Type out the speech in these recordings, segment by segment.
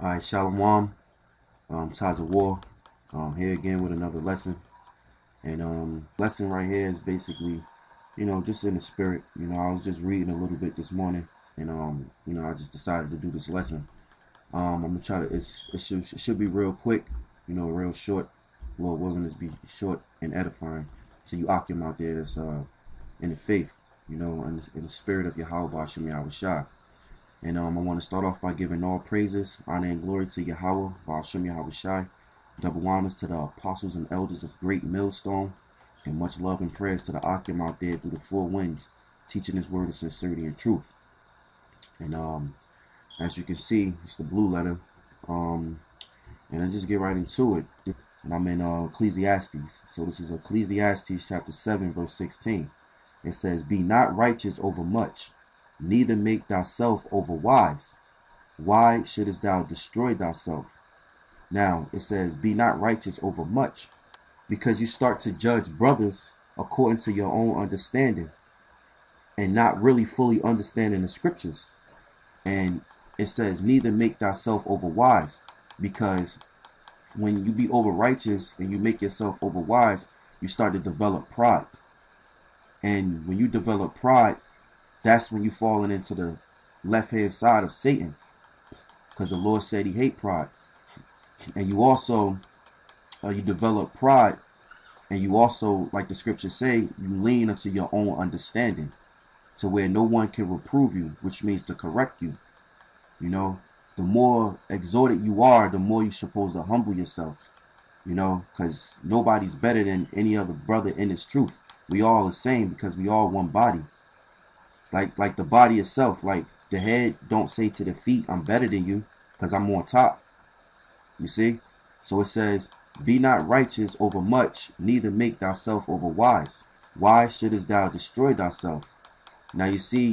All right, Shalom, Tides of War. Here again with another lesson. And lesson right here is basically, just in the spirit. I was just reading a little bit this morning, and I just decided to do this lesson. I'm gonna try to. It should be real quick, real short. Lord willing, to be short and edifying to you Akim out there that's in the faith, in the spirit of Yahweh Shem Yahweh Shai. And I want to start off by giving all praises, honor, and glory to Yahweh, Hashem Yahweh Shai. Double honors to the apostles and elders of Great Millstone, and much love and prayers to the Akim out there through the four winds, teaching His word of sincerity and truth. And as you can see, it's the blue letter. And I just get right into it. And I'm in Ecclesiastes. So this is Ecclesiastes chapter 7, verse 16. It says, "Be not righteous over much, neither make thyself over wise. Why shouldest thou destroy thyself?" Now, it says, be not righteous over much, because you start to judge brothers according to your own understanding and not really fully understanding the scriptures. And it says, neither make thyself over wise, because when you be over righteous and you make yourself over wise, you start to develop pride. And when you develop pride, that's when you falling into the left-hand side of Satan, because the Lord said He hate pride. And you also, you develop pride, and you also, like the scriptures say, you lean into your own understanding, to where no one can reprove you, which means to correct you. The more exhorted you are, the more you're supposed to humble yourself, because nobody's better than any other brother in this truth. We all the same, because we all one body. Like the body itself, like the head don't say to the feet, I'm better than you because I'm on top. You see? So it says, be not righteous over much, neither make thyself over wise. Why shouldest thou destroy thyself? Now you see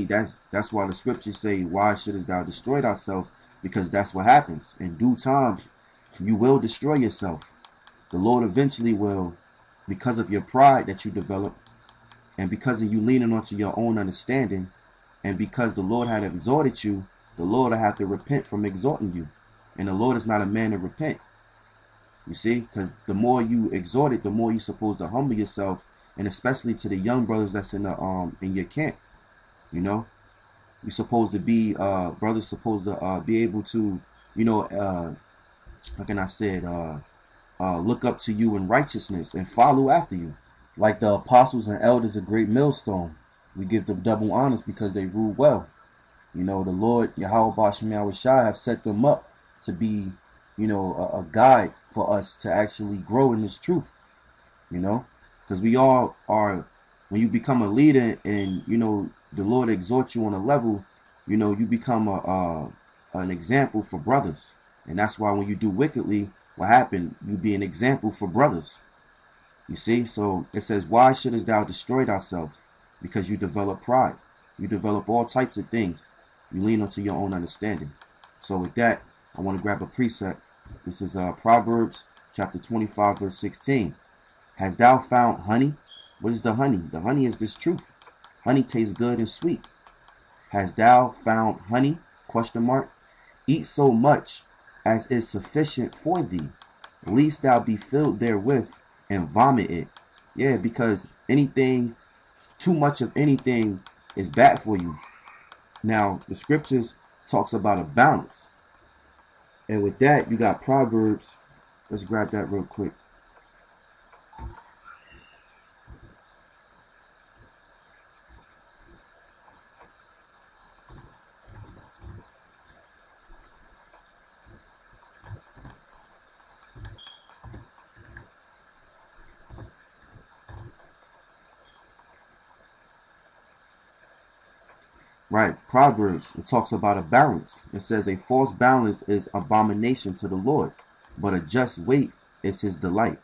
that's why the scriptures say, why shouldest thou destroy thyself? Because that's what happens. In due time, you will destroy yourself. The Lord eventually will, because of your pride that you develop, and because of you leaning onto your own understanding, and because the Lord had exhorted you, the Lord will have to repent from exhorting you. And the Lord is not a man to repent. You see? Because the more you exhort it, the more you're supposed to humble yourself, and especially to the young brothers that's in your camp. You're supposed to be brothers supposed to be able to, how can I say it, look up to you in righteousness and follow after you. Like the apostles and elders of Great Millstone, we give them double honors because they rule well. The Lord, Yahweh Shem Yahweh Shai, have set them up to be, a guide for us to actually grow in this truth. Because we all are, when you become a leader and, the Lord exhorts you on a level, you become an example for brothers. And that's why when you do wickedly, what happened? You be an example for brothers. You see? So it says, why shouldest thou destroy thyself? Because you develop pride. You develop all types of things. You lean onto your own understanding. So with that, I want to grab a precept. This is Proverbs chapter 25, verse 16. Hast thou found honey? What is the honey? The honey is this truth. Honey tastes good and sweet. Hast thou found honey? Question mark. Eat so much as is sufficient for thee, lest thou be filled therewith and vomit it. Yeah, because too much of anything is bad for you. Now, the scriptures talks about a balance. And with that, you got Proverbs. Let's grab that real quick. Right, Proverbs, it talks about a balance. It says a false balance is abomination to the Lord, but a just weight is His delight.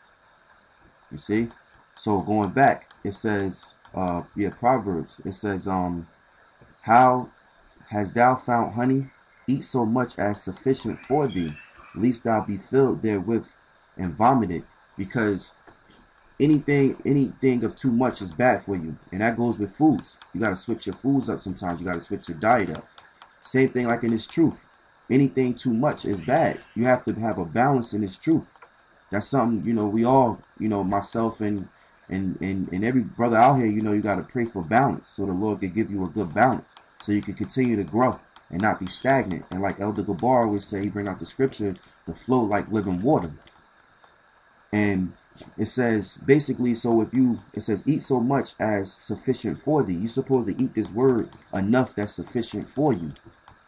You see? So going back, it says, Proverbs, it says, how hast thou found honey? Eat so much as sufficient for thee, lest thou be filled therewith and vomited. Because anything of too much is bad for you, and that goes with foods. You got to switch your foods up sometimes. You got to switch your diet up. Same thing like in this truth. Anything too much is bad. You have to have a balance in this truth. That's something, we all, myself and every brother out here, you got to pray for balance so the Lord can give you a good balance so you can continue to grow and not be stagnant. And like Elder Gabar always say, he bring out the scripture, to flow like living water. And it says basically, so it says eat so much as sufficient for thee. You're supposed to eat this word enough that's sufficient for you.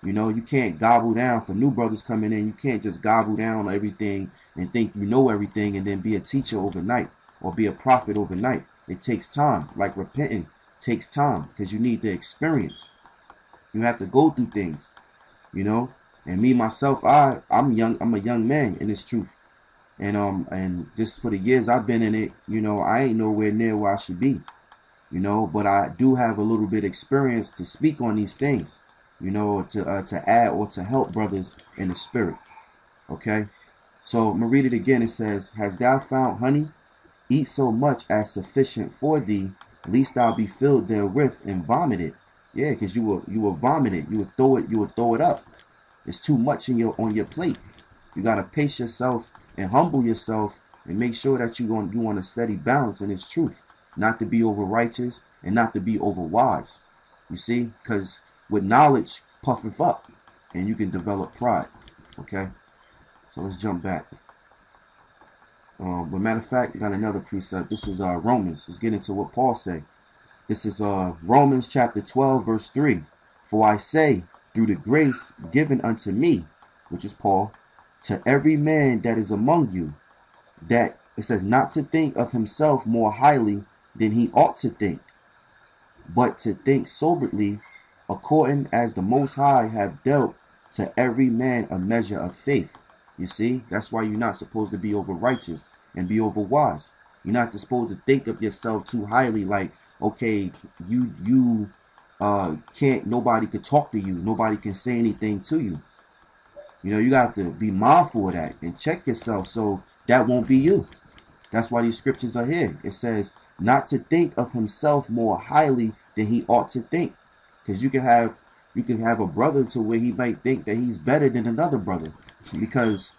You can't gobble down. For new brothers coming in, you can't just gobble down everything and think you know everything and then be a teacher overnight or be a prophet overnight. It takes time. Like repenting takes time because you need the experience. You have to go through things, And me myself, I'm young. I'm a young man in this truth, and just for the years I've been in it, I ain't nowhere near where I should be, But I do have a little bit of experience to speak on these things, to add or to help brothers in the spirit. Okay, so I'm gonna read it again. It says, "Hast thou found honey? Eat so much as sufficient for thee, lest thou be filled therewith and vomit it." Yeah, because you will vomit it. You will throw it up. It's too much on your plate. You gotta pace yourself and humble yourself and make sure that you want a steady balance in this truth, not to be over righteous and not to be over wise. You see, because with knowledge puffeth up, and you can develop pride. Okay, so let's jump back. But matter of fact, we got another precept. This is Romans. Let's get into what Paul said. This is Romans chapter 12, verse 3. "For I say, through the grace given unto me," which is Paul, "to every man that is among you, that," it says, "not to think of himself more highly than he ought to think, but to think soberly, according as the Most High have dealt to every man a measure of faith." You see, that's why you're not supposed to be over righteous and be over wise. You're not supposed to think of yourself too highly, like, okay, you can't, nobody could talk to you, nobody can say anything to you. You got to be mindful of that and check yourself so that won't be you. That's why these scriptures are here. It says not to think of himself more highly than he ought to think, because you can have a brother to where he might think that he's better than another brother because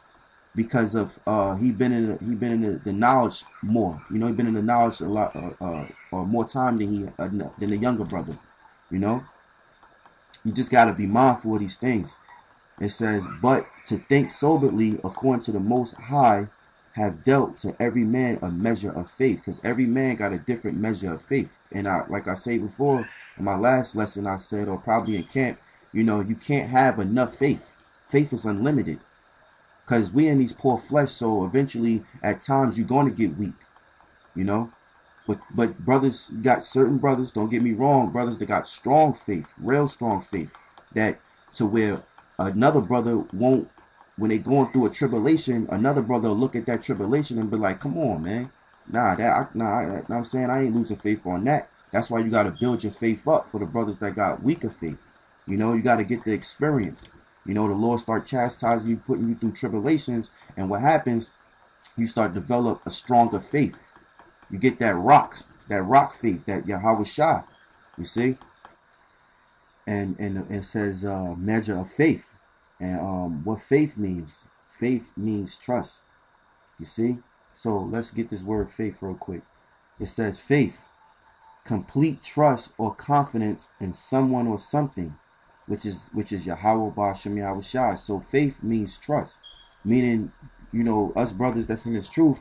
of he been in the knowledge more. He been in the knowledge a lot or more time than the younger brother. You just got to be mindful of these things. It says, "But to think soberly, according to the Most High have dealt to every man a measure of faith," because every man got a different measure of faith. And like I said before in my last lesson, I said, or probably in camp, you can't have enough faith. Faith is unlimited. Because we in these poor flesh, so eventually at times you're going to get weak, But brothers, got certain brothers, don't get me wrong, brothers that got strong faith, real strong faith, that to where another brother won't, when they going through a tribulation, another brother will look at that tribulation and be like, "Come on, man. I'm saying I ain't losing faith on that." That's why you got to build your faith up for the brothers that got weaker faith. You got to get the experience. The Lord start chastising you, putting you through tribulations, and what happens, you start develop a stronger faith. You get that rock faith, that Yahweh Shah, you see? And it says measure of faith. And what faith means? Faith means trust. You see? So let's get this word faith real quick. It says faith, complete trust or confidence in someone or something, which is Yahweh Ba'ashem Yahweh Shai. So faith means trust, meaning, us brothers that's in this truth,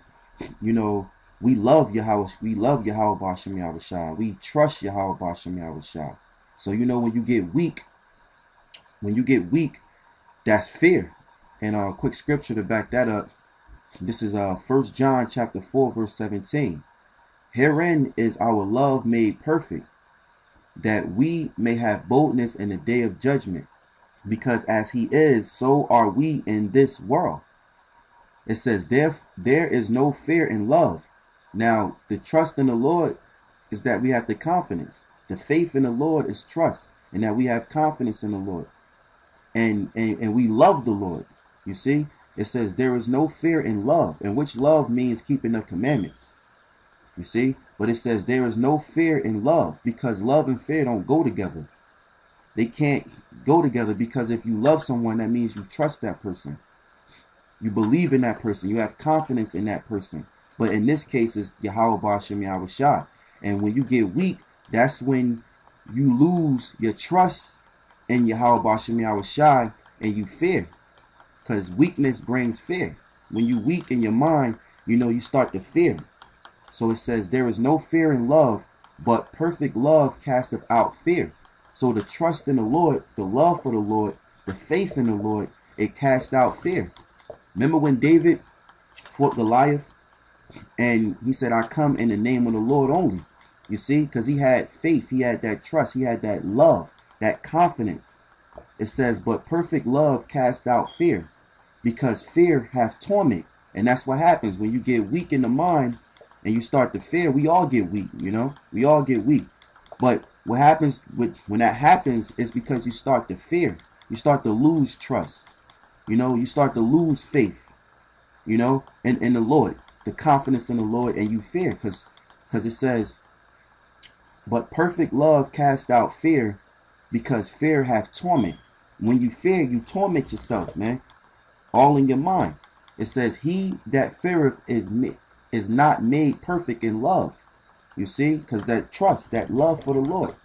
we love Yahweh. We love Yahweh Ba'ashem Yahweh Shai. We trust Yahweh Ba'ashem Yahweh Shai. So when you get weak, that's fear. And a quick scripture to back that up. This is 1 John chapter 4 verse 17. "Herein is our love made perfect, that we may have boldness in the day of judgment, because as he is, so are we in this world." It says there is no fear in love. Now, the trust in the Lord is that we have the confidence. The faith in the Lord is trust, and that we have confidence in the Lord. And we love the Lord. You see? It says there is no fear in love, and which love means keeping the commandments. You see? But it says there is no fear in love, because love and fear don't go together. They can't go together, because if you love someone, that means you trust that person. You believe in that person. You have confidence in that person. But in this case, it's Yahweh Ba'ashem Yahweh Shah. And when you get weak, that's when you lose your trust in Yahweh Ba'ashem Yahweh Shah, and you fear. Because weakness brings fear. When you weak in your mind, you start to fear. So it says, there is no fear in love, but perfect love casteth out fear. So the trust in the Lord, the love for the Lord, the faith in the Lord, it casts out fear. Remember when David fought Goliath, and he said, I come in the name of the Lord only. You see, because he had faith, he had that trust, he had that love, that confidence. It says, but perfect love casts out fear, because fear hath torment. And that's what happens when you get weak in the mind and you start to fear. We all get weak, we all get weak. But what happens when that happens is because you start to fear. You start to lose trust. You start to lose faith, in the Lord, the confidence in the Lord, and you fear, because it says, but perfect love casts out fear, because fear hath torment. When you fear, you torment yourself, man, all in your mind. It says, he that feareth is not made perfect in love. You see, because that trust, that love for the Lord,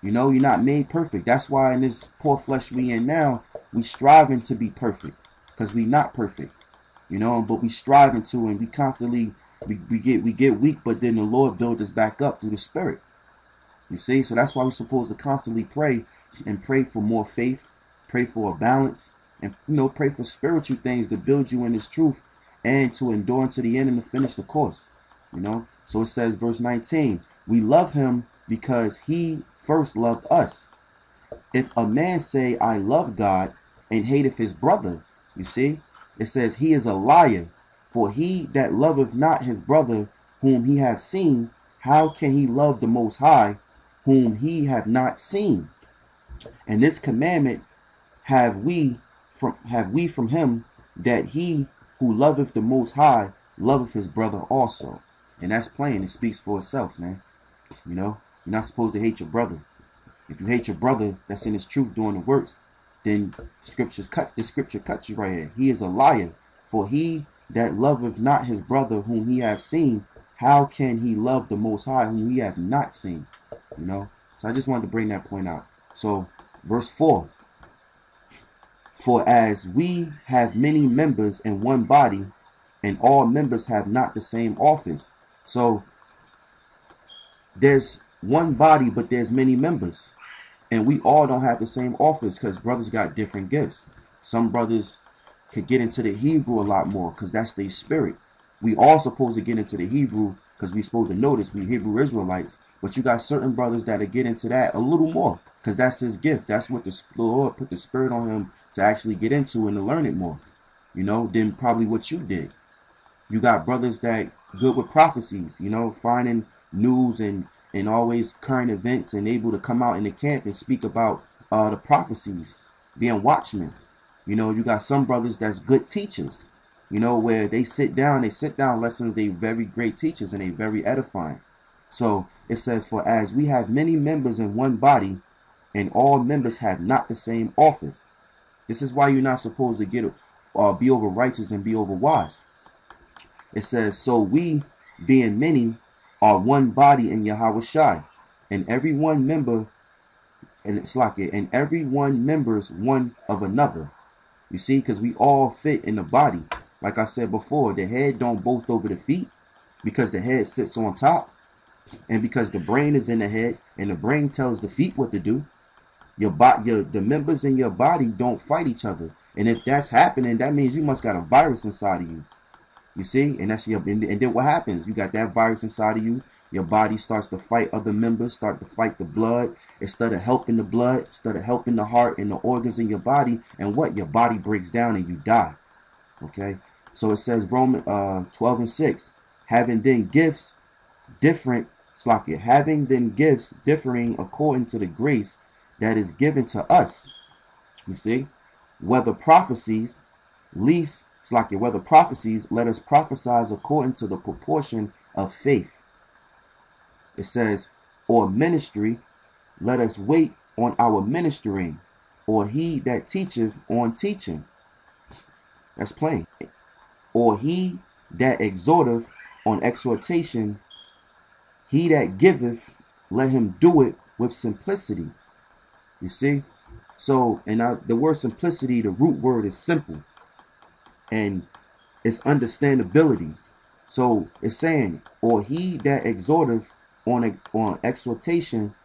you're not made perfect. That's why in this poor flesh we in now, we striving to be perfect, because we not perfect, but we striving to, and we constantly we get weak, but then the Lord builds us back up through the Spirit. You see, so that's why we're supposed to constantly pray, and pray for more faith, pray for a balance, and pray for spiritual things to build you in this truth, and to endure unto the end and to finish the course. So it says, verse 19, we love him because he first loved us. If a man say, I love God, and hateth his brother, you see, it says, he is a liar. For he that loveth not his brother whom he hath seen, how can he love the Most High whom he have not seen? And this commandment have we from him, that he who loveth the Most High loveth his brother also. And that's plain. It speaks for itself, man. You're not supposed to hate your brother. If you hate your brother that's in his truth doing the works, then the scripture cuts you right here. He is a liar. For he that loveth not his brother whom he hath seen, how can he love the Most High whom he hath not seen? So I just wanted to bring that point out. So verse 4, for as we have many members in one body, and all members have not the same office. So there's one body, but there's many members. And we all don't have the same office, because brothers got different gifts. Some brothers could get into the Hebrew a lot more, because that's their spirit. We all supposed to get into the Hebrew, because we're supposed to know this. We Hebrew Israelites. But you got certain brothers that get into that a little more, because that's his gift. That's what the Lord put the spirit on him to actually get into and to learn it more, than probably what you did. You got brothers that good with prophecies, finding news and always current events, and able to come out in the camp and speak about the prophecies, being watchmen. You got some brothers that's good teachers, where they sit down lessons, they very great teachers, and they very edifying. So it says, for as we have many members in one body, and all members have not the same office. This is why you're not supposed to be over righteous and be over wise. It says, so we, being many, are one body in Yahweh Shai, and every one member, and it's like it, and every one members one of another. You see, because we all fit in the body. Like I said before, the head don't boast over the feet, because the head sits on top, and because the brain is in the head, and the brain tells the feet what to do. The members in your body don't fight each other, and if that's happening, that means you must got a virus inside of you. You see, and then what happens? You got that virus inside of you. Your body starts to fight other members, start to fight the blood. Instead of helping the blood, instead of helping the heart and the organs in your body, and what? Your body breaks down and you die. Okay, so it says Romans 12:6, having then gifts different, having then gifts differing according to the grace that is given to us. You see, whether prophecies, whether prophecies, let us prophesy according to the proportion of faith. It says, or ministry, let us wait on our ministering, or he that teacheth on teaching. That's plain. Or he that exhorteth on exhortation, he that giveth, let him do it with simplicity. You see? So, and the word simplicity, the root word is simple, and it's understandability. So it's saying, or he that exhorteth on exhortation,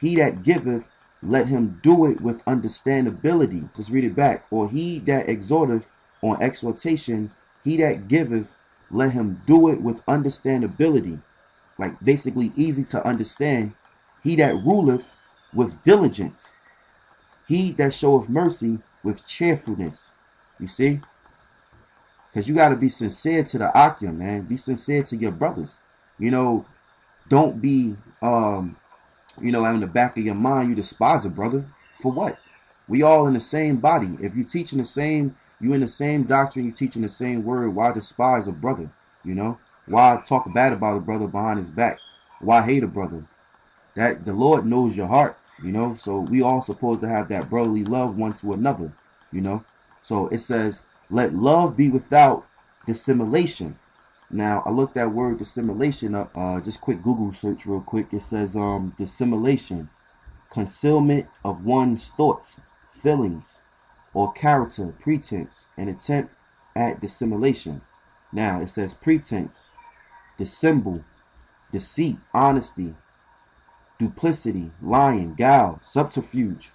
he that giveth, let him do it with understandability. Let's read it back. Or he that exhorteth on exhortation, he that giveth, let him do it with understandability. Like basically easy to understand. He that ruleth with diligence. He that showeth mercy with cheerfulness. You see? Because you got to be sincere to the Akim, man. Be sincere to your brothers. You know, don't be, you know, in the back of your mind, you despise a brother. For what? We all in the same body. If you're teaching the same, you in the same doctrine, you teaching the same word, why despise a brother? You know? Why talk bad about a brother behind his back? Why hate a brother? That the Lord knows your heart, you know? So we all supposed to have that brotherly love one to another, you know? So it says, let love be without dissimulation. Now, I looked that word dissimulation up, just quick Google search real quick. It says dissimulation, concealment of one's thoughts, feelings, or character, pretense, an attempt at dissimulation. Now, it says pretense, dissemble, deceit, honesty, duplicity, lying, guile, subterfuge,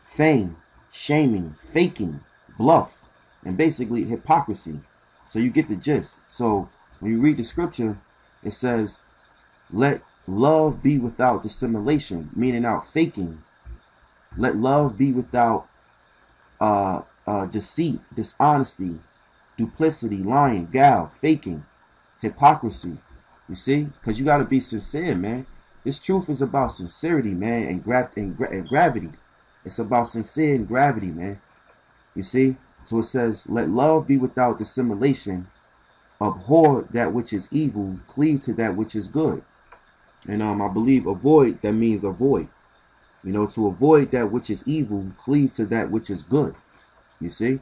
feign, shaming, faking, bluff, and basically hypocrisy. So you get the gist. So when you read the scripture, it says, let love be without dissimulation, meaning out faking. Let love be without deceit, dishonesty, duplicity, lying, guile, faking, hypocrisy. You see? Because you got to be sincere, man. This truth is about sincerity, man, and gravity. It's about sincere and gravity, man. You see? So it says, let love be without dissimulation, abhor that which is evil, cleave to that which is good. And I believe avoid, that means avoid. You know, to avoid that which is evil, cleave to that which is good. You see?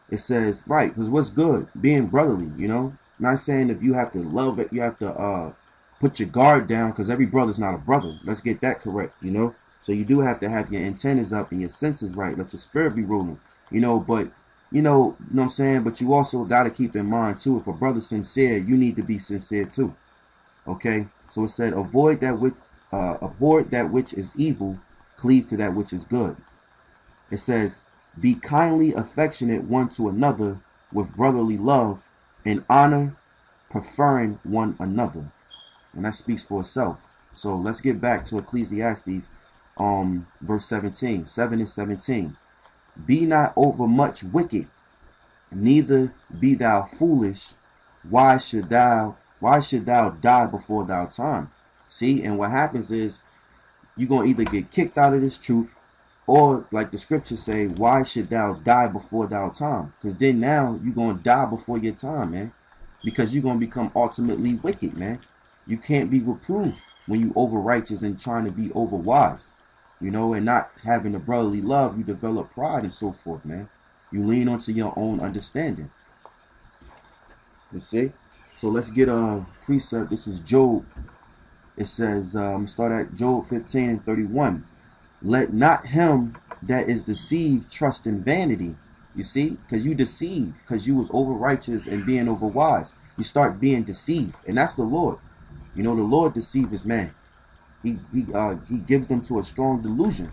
It says, right, because what's good? Being brotherly, you know? Not saying if you have to love it, you have to put your guard down, because every brother's not a brother. Let's get that correct, you know? So you do have to have your antennas up and your senses right. Let your spirit be ruling, you know? But, you know what I'm saying? But you also got to keep in mind, too, if a brother's sincere, you need to be sincere, too. Okay? So it said, avoid that which, abhor that which is evil, cleave to that which is good. It says, be kindly affectionate one to another with brotherly love and honor, preferring one another. And that speaks for itself. So let's get back to Ecclesiastes, verse 17, 7 and 17. Be not overmuch wicked, neither be thou foolish. Why should thou die before thou time? See, and what happens is you're going to either get kicked out of this truth, or like the scriptures say, why should thou die before thou time? Because then now you're going to die before your time, man. Because you're going to become ultimately wicked, man. You can't be reproved when you over righteous and trying to be over wise. You know, and not having a brotherly love, you develop pride and so forth, man. You lean onto your own understanding. You see? So let's get a precept. This is Job. It says, start at Job 15 and 31. Let not him that is deceived trust in vanity. You see? Because you deceived. Because you was over righteous and being over wise. You start being deceived. And that's the Lord. You know, the Lord deceives man. He gives them to a strong delusion.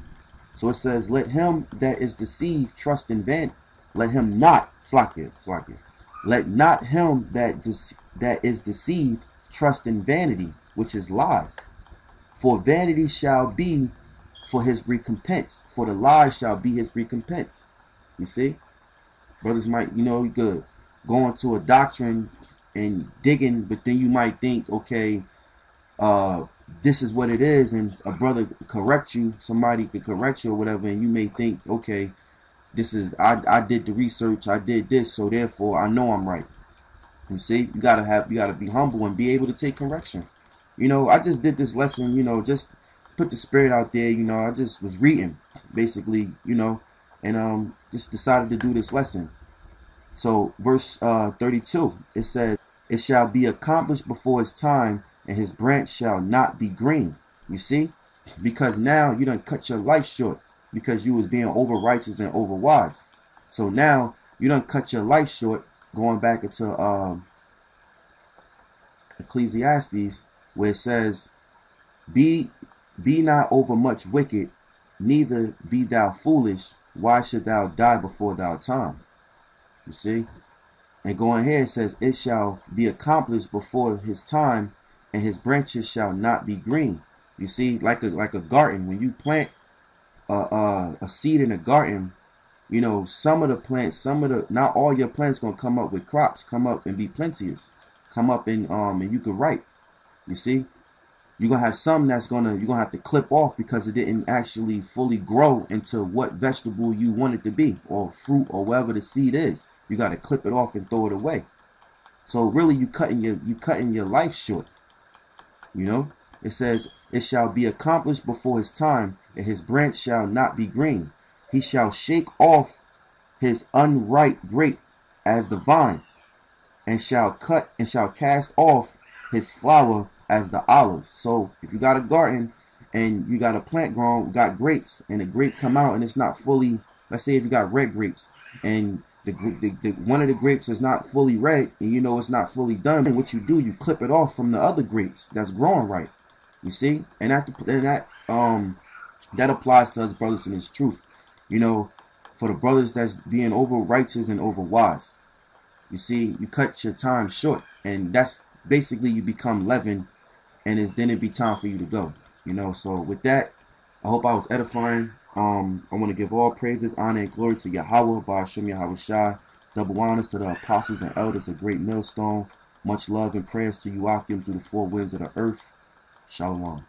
So it says, let him that is deceived trust in vanity. Let him not, slack it. Let not him that is deceived trust in vanity, which is lies. For vanity shall be for his recompense. For the lies shall be his recompense. You see? Brothers might, you know, you could go into a doctrine and digging, but then you might think, okay, this is what it is, and a brother correct you, somebody could correct you or whatever, and you may think, okay, this is, I did the research, I did this, so therefore I know I'm right. You see, you gotta be humble and be able to take correction. You know, I just did this lesson, you know, just put the spirit out there. You know, I just was reading, basically, you know, and just decided to do this lesson. So verse 32, it says, "It shall be accomplished before his time, and his branch shall not be green." You see, because now you done cut your life short because you was being over righteous and over wise. So now you done cut your life short, going back into Ecclesiastes, where it says, Be not over much wicked, neither be thou foolish. Why should thou die before thy time?" You see? And going here, it says, "It shall be accomplished before his time, and his branches shall not be green." You see, like a garden, when you plant a seed in a garden, you know, some of the plants, not all your plants gonna come up with crops, come up and be plenteous, come up and you can ripe. You see, you're gonna have some you're gonna have to clip off because it didn't actually fully grow into what vegetable you want it to be, or fruit, or whatever the seed is. You got to clip it off and throw it away. So really, you cutting your life short. You know, it says, "It shall be accomplished before his time, and his branch shall not be green. He shall shake off his unripe grape as the vine, and shall cast off his flower as the olive." So if you got a garden and you got a plant got grapes, and the grape come out and it's not fully, let's say if you got red grapes and the one of the grapes is not fully red, and you know it's not fully done, and what you do, you clip it off from the other grapes that's growing right. You see, and that applies to us brothers in this truth. You know, for the brothers that's being over righteous and over wise. You see, you cut your time short, and that's basically you become leaven, and then it be time for you to go. You know, so with that, I hope I was edifying. I want to give all praises, honor, and glory to Yahweh, Ba'ashem Yahweh Shai. Double honors to the apostles and elders of Great Millstone. Much love and prayers to you, Akim, through the four winds of the earth. Shalom.